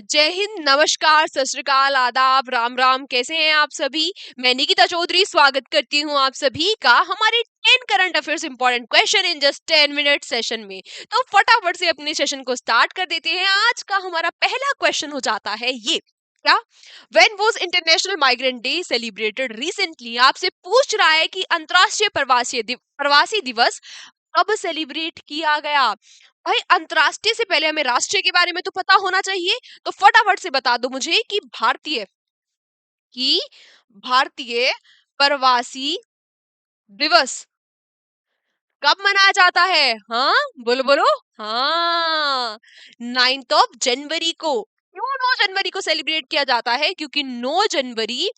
जय हिंद, नमस्कार, सत श्री अकाल, आदाब, राम राम। कैसे हैं आप सभी? मैं निकिता चौधरी स्वागत करती हूँ आप सभी का हमारे 10 current affairs important question in just 10 minute session में। तो फटाफट से अपने सेशन को स्टार्ट कर देते हैं। आज का हमारा पहला क्वेश्चन हो जाता है ये, क्या when was international migrant day celebrated recently? आपसे पूछ रहा है कि अंतर्राष्ट्रीय प्रवासी दिवस कब सेलिब्रेट किया गया। भाई, अंतर्राष्ट्रीय से पहले हमें राष्ट्रीय के बारे में तो पता होना चाहिए। तो फटाफट से बता दो मुझे कि भारतीय प्रवासी दिवस कब मनाया जाता है? हाँ, बोलो बोलो। हाँ, 9 जनवरी को। क्यों 9 जनवरी को सेलिब्रेट किया जाता है? क्योंकि 9 जनवरी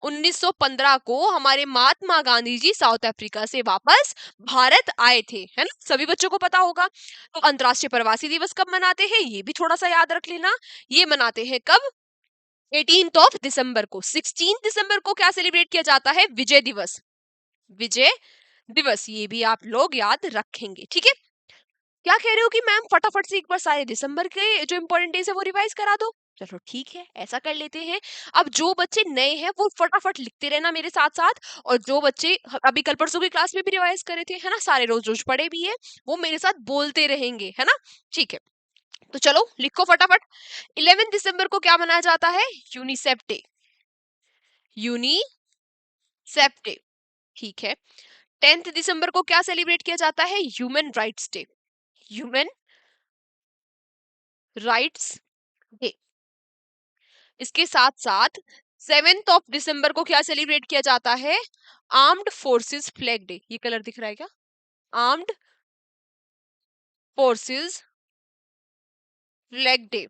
1915 को हमारे महात्मा गांधी जी साउथ अफ्रीका से वापस भारत आए थे, है ना? सभी बच्चों को पता होगा। तो अंतर्राष्ट्रीय प्रवासी दिवस कब मनाते हैं, ये भी थोड़ा सा याद रख लेना। ये मनाते हैं कब? 18 दिसंबर को। 16 दिसंबर को क्या सेलिब्रेट किया जाता है? विजय दिवस। विजय दिवस, ये भी आप लोग याद रखेंगे, ठीक है? क्या कह रहे हो कि मैम फटाफट से एक बार सारे दिसंबर के जो इंपॉर्टेंट डेज है वो रिवाइज करा दो? चलो ठीक है, ऐसा कर लेते हैं। अब जो बच्चे नए हैं वो फटाफट लिखते रहना मेरे साथ साथ, और जो बच्चे अभी कल परसों की क्लास में भी रिवाइज करे थे, है ना, सारे रोज रोज पढ़े भी है, वो मेरे साथ बोलते रहेंगे, है ना? ठीक है, तो चलो लिखो फटाफट। 11 दिसंबर को क्या मनाया जाता है? UNICEF day. यूनिसेफ डे, ठीक है। 10 दिसंबर को क्या सेलिब्रेट किया जाता है? Human rights day. Human rights day. इसके साथ साथ 7 दिसंबर को क्या सेलिब्रेट किया जाता है? Armed forces flag day. ये कलर दिख रहा है क्या? Armed forces flag day.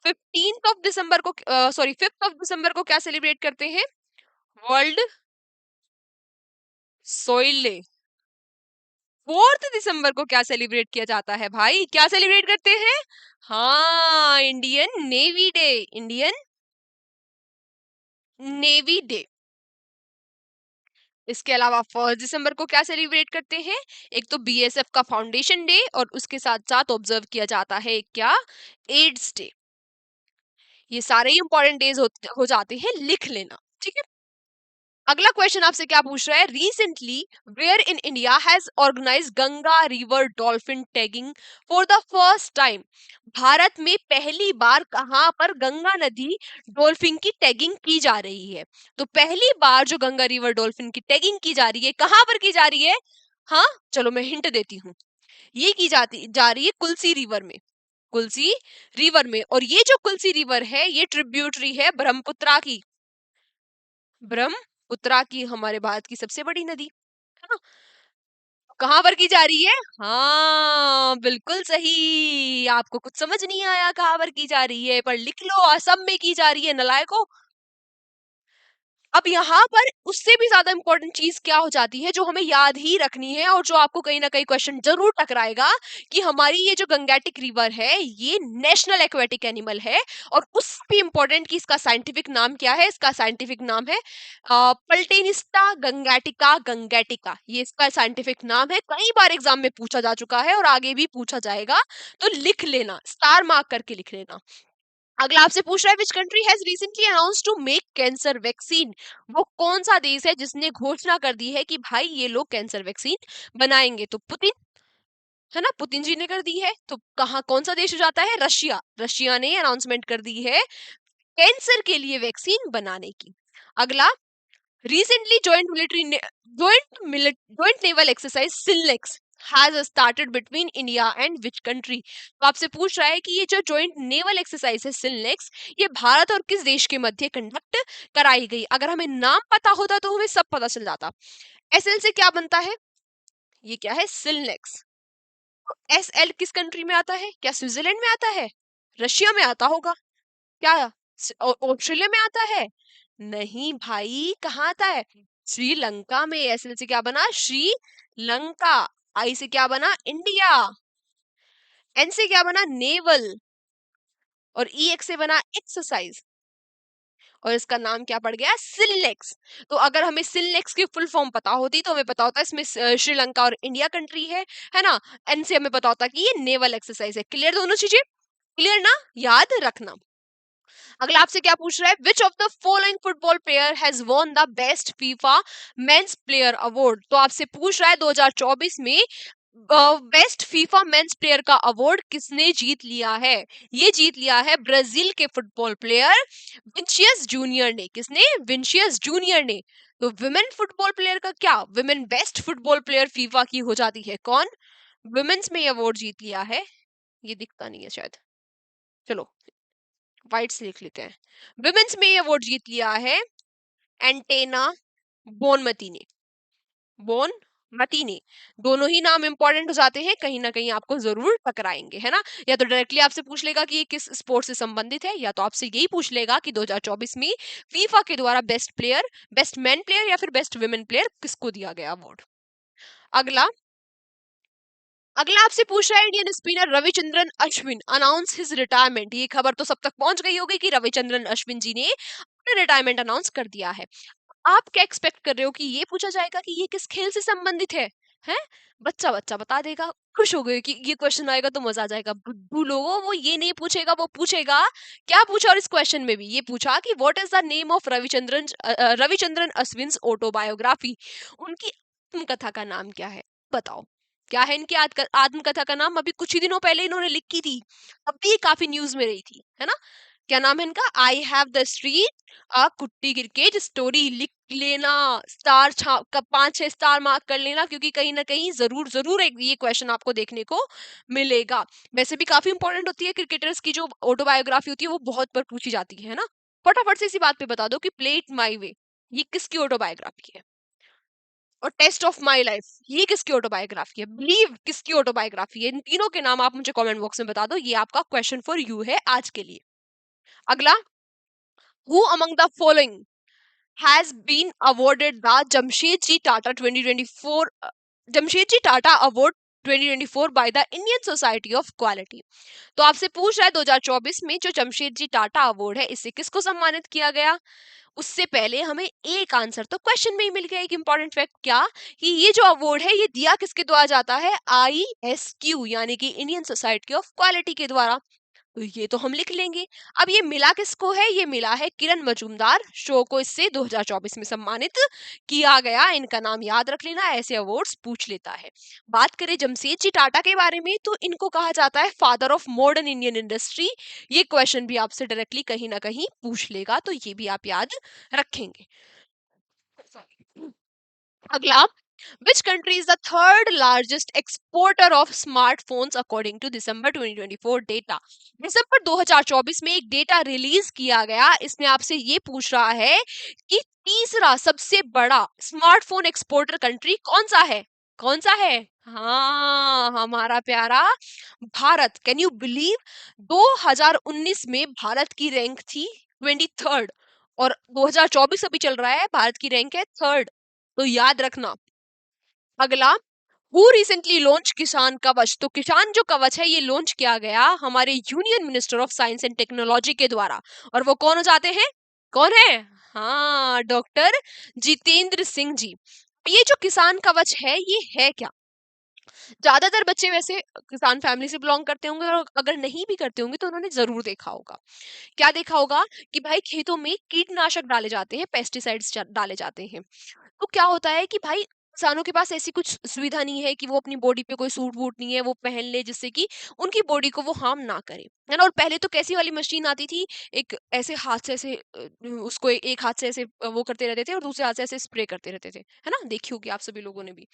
5th को क्या सेलिब्रेट करते हैं? World soil day. 4 दिसंबर को क्या सेलिब्रेट किया जाता है भाई? क्या सेलिब्रेट करते हैं? हाँ, Indian navy day. Indian navy day. इसके अलावा 1 दिसंबर को क्या सेलिब्रेट करते हैं? एक तो बीएसएफ का फाउंडेशन डे, और उसके साथ साथ ऑब्जर्व किया जाता है क्या? AIDS day. ये सारे ही इंपॉर्टेंट डेज हो जाते हैं, लिख लेना, ठीक है? अगला क्वेश्चन आपसे क्या पूछ रहा है? Recently where in India has organise Ganga river dolphin tagging for the first time? Bharat में पहली बार कहां पर गंगा नदी डॉल्फिन की टैगिंग की जा रही है? तो पहली बार जो गंगा रिवर डॉल्फिन की टैगिंग की जा रही है, कहां पर की जा रही है? हाँ, चलो मैं हिंट देती हूँ। ये की जाती जा रही है कुलसी रिवर में। कुलसी रिवर में, और ये जो कुलसी रिवर है ये ट्रिब्यूटरी है ब्रह्मपुत्रा की। ब्रह्मपुत्रा की, हमारे भारत की सबसे बड़ी नदी, है ना? कहां पर की जा रही है? हाँ, बिल्कुल सही। आपको कुछ समझ नहीं आया कहां पर की जा रही है, पर लिख लो, असम में की जा रही है, नलायको। अब यहाँ पर उससे भी ज्यादा इंपॉर्टेंट चीज क्या हो जाती है, जो हमें याद ही रखनी है और जो आपको कहीं ना कहीं क्वेश्चन जरूर टकराएगा, कि हमारी ये जो गंगेटिक रिवर है ये नेशनल एक्वेटिक एनिमल है। और उस भी इंपॉर्टेंट कि इसका साइंटिफिक नाम क्या है? इसका साइंटिफिक नाम है पल्टेनिस्टा गंगेटिका गंगेटिका। ये इसका साइंटिफिक नाम है, कई बार एग्जाम में पूछा जा चुका है और आगे भी पूछा जाएगा। तो लिख लेना, स्टार मार्क करके लिख लेना। अगला आपसे पूछ रहा है, which country has recently announced to make cancer vaccine? वो कौन सा देश है जिसने घोषणा कर दी है कि भाई ये लोग कैंसर वैक्सीन बनाएंगे? तो पुतिन, है ना, पुतिन जी ने कर दी है। तो कहाँ, कौन सा देश हो जाता है? रशिया। रशिया ने अनाउंसमेंट कर दी है कैंसर के लिए वैक्सीन बनाने की। अगला, recently joint naval exercise SLINEX has started between India and which country? तो आपसे पूछ रहा है कि ये जो जॉइंट नेवल एक्सरसाइज है सिलनेक्स, ये भारत और किस देश के मध्य कंडक्ट कराई गई? अगर हमें नाम पता होता तो हमें सब पता चल जाता। एसएल से क्या बनता है? ये क्या है? सिलनेक्स। तो एसएल किस कंट्री में आता है? क्या स्विट्जरलैंड में आता है? रशिया में आता होगा क्या? ऑस्ट्रेलिया में आता है? नहीं भाई, कहाँ आता है? श्रीलंका में। एसएल से क्या बना? श्रीलंका। आई से क्या बना? इंडिया। एन से क्या बना? नेवल। और ई एक्स से बना एक्सरसाइज, और इसका नाम क्या पड़ गया? सिलनेक्स। तो अगर हमें सिलनेक्स की फुल फॉर्म पता होती तो हमें पता होता इसमें श्रीलंका और इंडिया कंट्री है ना? एन से हमें पता होता कि ये नेवल एक्सरसाइज है। क्लियर दोनों चीजें? क्लियर ना, याद रखना। अगला आपसे क्या पूछ रहा है, which of the following football player has won the best FIFA men's player award. तो आपसे पूछ रहा है 2024 में बेस्ट फीफा मेंस प्लेयर का अवार्ड किसने जीत लिया है। ये जीत लिया है ब्राजील के फुटबॉल प्लेयर विनिसियस जूनियर ने। किसने? विनिसियस जूनियर ने। तो विमेन फुटबॉल प्लेयर का क्या, women best football player FIFA की हो जाती है कौन? विमेन्स में अवार्ड जीत लिया है, ये दिखता नहीं है शायद, चलो वाइट से लिख लेते हैं। विमेन्स में अवार्ड जीत लिया है एंटेना बोनमती ने। बोनमती ने। दोनों ही नाम इंपॉर्टेंट हो जाते हैं, कहीं ना कहीं आपको जरूर टकराएंगे, है ना। या तो डायरेक्टली आपसे पूछ लेगा कि ये किस स्पोर्ट से संबंधित है, या तो आपसे यही पूछ लेगा कि 2024 में फीफा के द्वारा best player, best man player या फिर बेस्ट वुमेन प्लेयर किसको दिया गया अवार्ड। अगला, अगला आपसे पूछ रहा है, Indian spinner Ravichandran Ashwin announce his retirement. ये खबर तो सब तक पहुंच गई होगी कि रविचंद्रन अश्विन जी ने अपना रिटायरमेंट अनाउंस कर दिया है। आप क्या एक्सपेक्ट कर रहे हो कि ये पूछा जाएगा कि ये किस खेल से संबंधित है? हैं? बच्चा बच्चा बता देगा, खुश हो गए कि ये क्वेश्चन आएगा तो मजा आ जाएगा। बुद्धू लोगों, वो ये नहीं पूछेगा, वो पूछेगा क्या पूछा, और इस क्वेश्चन में भी ये पूछा कि what is the name of Ravichandran Ashwin's autobiography. उनकी आत्मकथा का नाम क्या है, बताओ। क्या है इनकी आत्मकथा का नाम? अभी कुछ ही दिनों पहले इन्होंने लिखी थी, अब भी ये काफी न्यूज में रही थी, है ना। क्या नाम है इनका? आई हैव द स्ट्रीट आ कुट्टी क्रिकेट स्टोरी। लिख लेना, स्टार का 5-6 स्टार मार्क कर लेना, क्योंकि कहीं ना कहीं जरूर जरूर एक ये क्वेश्चन आपको देखने को मिलेगा। वैसे भी काफी इंपॉर्टेंट होती है, क्रिकेटर्स की जो ऑटोबायोग्राफी होती है वो बहुत बार पूछी जाती है ना। फटाफट से इसी बात पे बता दो कि प्ले इट माई वे ये किसकी ऑटोबायोग्राफी है, और टेस्ट ऑफ माई लाइफ ये किसकी ऑटोबायोग्राफी है, बिलीव किसकी ऑटोबायोग्राफी है। इन तीनों के नाम आप मुझे कमेंट बॉक्स में बता दो, ये आपका क्वेश्चन फॉर यू है आज के लिए। अगला, who among the following has been awarded the Jamshedji Tata 2024 Jamshedji Tata Award 2024 by the Indian Society of Quality। तो आपसे पूछ रहा है 2024 में जो जमशेदजी टाटा अवार्ड है इसे किसको सम्मानित किया गया। उससे पहले हमें एक आंसर तो क्वेश्चन में ही मिल गया। एक इंपॉर्टेंट फैक्ट क्या, कि ये जो अवार्ड है ये दिया किसके द्वारा जाता है? ISQ यानी कि इंडियन सोसाइटी ऑफ क्वालिटी के द्वारा। तो ये तो हम लिख लेंगे। अब ये मिला किसको है? ये मिला है किरण मजूमदार शो को, इससे 2024 में सम्मानित किया गया। इनका नाम याद रख लेना, ऐसे अवार्ड्स पूछ लेता है। बात करें जमशेदजी टाटा के बारे में, तो इनको कहा जाता है father of modern Indian industry. ये क्वेश्चन भी आपसे डायरेक्टली कहीं ना कहीं पूछ लेगा, तो ये भी आप याद रखेंगे। अगला, which country is the third largest exporter of smartphones according to December 2024 data। दिसंबर 2024 में एक डेटा रिलीज किया गया, इसमें आपसे ये पूछ रहा है कि तीसरा सबसे बड़ा स्मार्टफोन एक्सपोर्टर कंट्री कौन सा है? कौन सा है? हाँ, हमारा प्यारा भारत। कैन यू बिलीव, 2019 में भारत की रैंक थी 23rd, और 2024 अभी चल रहा है, भारत की रैंक है 3rd। तो याद रखना। अगला, हु रिसेंटली लॉन्च किसान कवच। तो किसान जो कवच है ये लॉन्च किया गया हमारे union minister of science and technology के द्वारा, और वो कौन हो जाते हैं? कौन है? हाँ, डॉक्टर जितेंद्र सिंह जी। ये जो किसान कवच है ये है क्या? ज्यादातर बच्चे वैसे किसान फैमिली से बिलोंग करते होंगे, और अगर नहीं भी करते होंगे तो उन्होंने जरूर देखा होगा। क्या देखा होगा कि भाई खेतों में कीटनाशक डाले जाते हैं, पेस्टिसाइड्स डाले जाते हैं। तो क्या होता है कि भाई किसानों के पास ऐसी कुछ सुविधा नहीं है कि वो अपनी बॉडी पे कोई सूट वूट नहीं है वो पहन ले, जिससे कि उनकी बॉडी को वो हार्म ना करे, है ना। और पहले तो कैसी वाली मशीन आती थी, एक ऐसे हाथ से ऐसे उसको एक हाथ से ऐसे वो करते रहते थे और दूसरे हाथ से ऐसे स्प्रे करते रहते थे, है ना। देखी होगी आप सभी लोगों ने भी।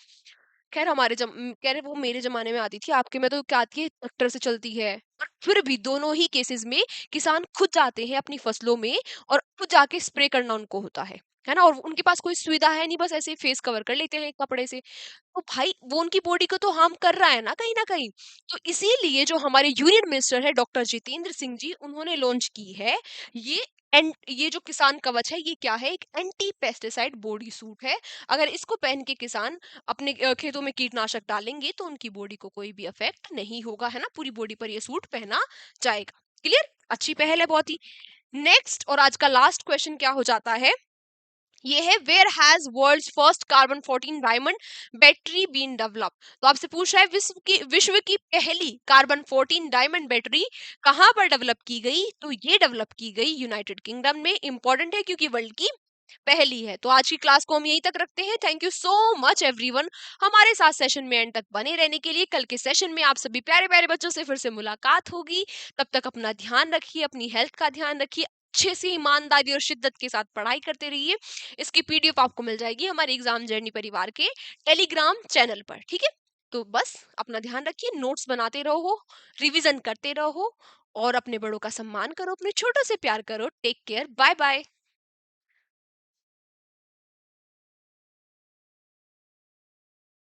खैर कह रहे वो मेरे जमाने में आती थी, आपके में तो क्या आती है, ट्रैक्टर से चलती है। पर फिर भी दोनों ही केसेस में किसान खुद जाते हैं अपनी फसलों में और खुद जाके स्प्रे करना उनको होता है ना। और उनके पास कोई सुविधा है नहीं, बस ऐसे फेस कवर कर लेते हैं कपड़े से। तो भाई वो उनकी बॉडी को तो हार्म कर रहा है ना कहीं ना कहीं। तो इसीलिए जो हमारे यूनियन मिनिस्टर है डॉक्टर जितेंद्र सिंह जी, उन्होंने लॉन्च की है ये एंड ये जो किसान कवच है ये क्या है, एक एंटी पेस्टिसाइड बॉडी सूट है। अगर इसको पहन के किसान अपने खेतों में कीटनाशक डालेंगे तो उनकी बॉडी को कोई भी इफेक्ट नहीं होगा, है ना। पूरी बॉडी पर ये सूट पहना जाएगा। क्लियर? अच्छी पहल है बहुत ही। नेक्स्ट और आज का लास्ट क्वेश्चन क्या हो जाता है ये है where has world's first carbon 14 diamond battery been develop. तो आपसे पूछ रहा है विश्व की पहली कार्बन 14 डायमंड बैटरी कहाँ पर डेवलप की गई, तो ये डेवलप की गई यूनाइटेड किंगडम में। इंपॉर्टेंट है क्योंकि वर्ल्ड की पहली है। तो आज की क्लास को हम यहीं तक रखते हैं। Thank you so much everyone हमारे साथ सेशन में एंड तक बने रहने के लिए। कल के सेशन में आप सभी प्यारे प्यारे बच्चों से फिर से मुलाकात होगी। तब तक अपना ध्यान रखिए, अपनी हेल्थ का ध्यान रखिए, अच्छे से ईमानदारी और शिद्दत के साथ पढ़ाई करते रहिए। इसकी पीडीएफ आपको मिल जाएगी हमारे एग्जाम जर्नी परिवार के टेलीग्राम चैनल पर, ठीक है। तो बस अपना ध्यान रखिए, नोट्स बनाते रहो, रिवीजन करते रहो और अपने बड़ों का सम्मान करो, अपने छोटों से प्यार करो। Take care, bye bye.